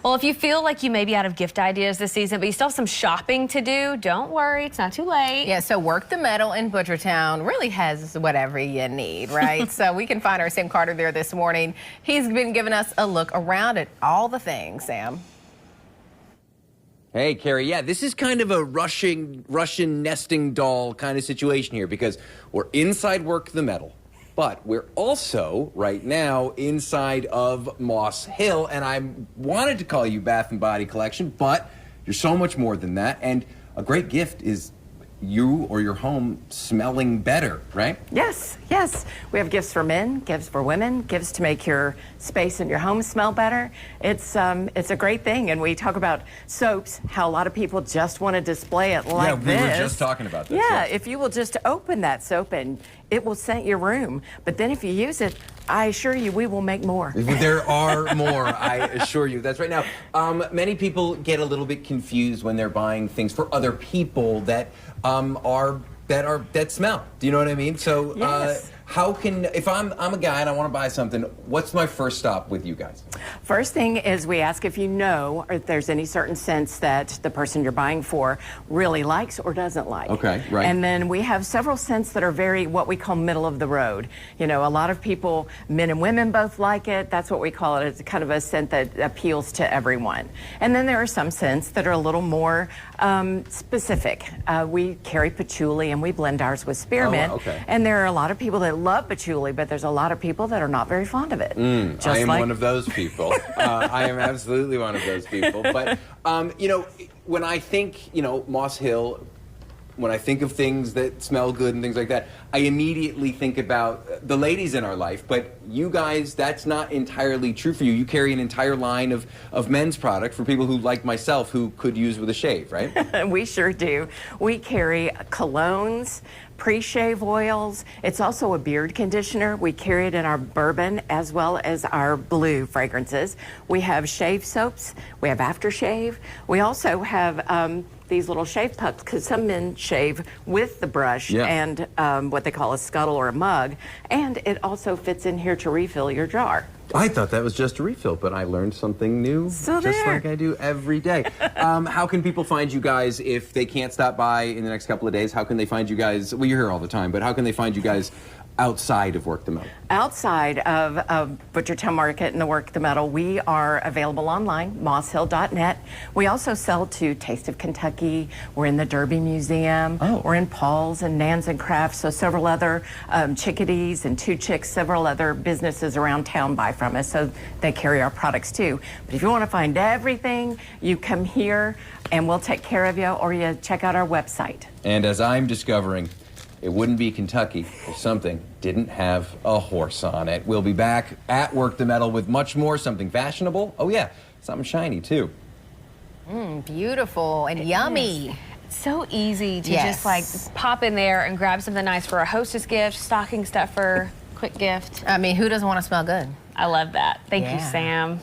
Well, if you feel like you may be out of gift ideas this season, but you still have some shopping to do, don't worry, it's not too late. Yeah, so Work the Metal in Butchertown really has whatever you need, right? So we can find our Sam Carter there this morning. He's been giving us a look around at all the things, Sam. Hey, Carrie, yeah, this is kind of a Russian nesting doll kind of situation here because we're inside Work the Metal, but we're also, right now, inside of Moss Hill, and I wanted to call you Bath & Body Collection, but you're so much more than that, and a great gift is you or your home smelling better, right? Yes, yes. We have gifts for men, gifts for women, gifts to make your space in your home smell better. It's a great thing, and we talk about soaps, how a lot of people just want to display it like this. Yeah, we were just talking about this. Yeah, yes. if you will just open that soap and it will scent your room. But then if you use it, I assure you we will make more. There are more, I assure you. That's right. Now, many people get a little bit confused when they're buying things for other people that that smell. Do you know what I mean? So, yes. How can, if I'm a guy and I want to buy something, what's my first stop with you guys? First thing is we ask if you know or if there's any certain scents that the person you're buying for really likes or doesn't like. Okay, right. And then we have several scents that are very, what we call middle of the road. You know, a lot of people, men and women both like it. That's what we call it. It's kind of a scent that appeals to everyone. And then there are some scents that are a little more specific. We carry patchouli and we blend ours with spearmint. Oh, okay. And there are a lot of people that love patchouli, but there's a lot of people that are not very fond of it. I am one of those people. I am absolutely one of those people. But, you know, when I think, you know, Moss Hill, when I think of things that smell good and things like that, I immediately think about the ladies in our life. But you guys, that's not entirely true for you. You carry an entire line of men's product for people who, like myself, who could use with a shave, right? We sure do. We carry colognes, pre-shave oils. It's also a beard conditioner. We carry it in our bourbon as well as our blue fragrances. We have shave soaps. We have aftershave. We also have these little shave pucks because some men shave with the brush and what they call a scuttle or a mug. And it also fits in here to refill your jar. I thought that was just a refill, but I learned something new, just like I do every day. How can people find you guys if they can't stop by in the next couple of days? How can they find you guys? Well, you're here all the time, but how can they find you guys outside of Work the Metal? Outside of Butchertown Market and the Work the Metal, we are available online, mosshill.net. We also sell to Taste of Kentucky. We're in the Derby Museum. Oh. We're in Paul's and Nan's and Crafts. So several other Chickadees and Two Chicks, several other businesses around town buy from us. So they carry our products too. But if you want to find everything, you come here and we'll take care of you, or you check out our website. And as I'm discovering, it wouldn't be Kentucky if something didn't have a horse on it. We'll be back at Work the Metal with much more, something fashionable. Oh yeah, something shiny too. Beautiful and yummy. It's so easy to just like pop in there and grab something nice for a hostess gift, stocking stuffer, quick gift. I mean, who doesn't want to smell good? I love that. Thank you, Yeah. Sam.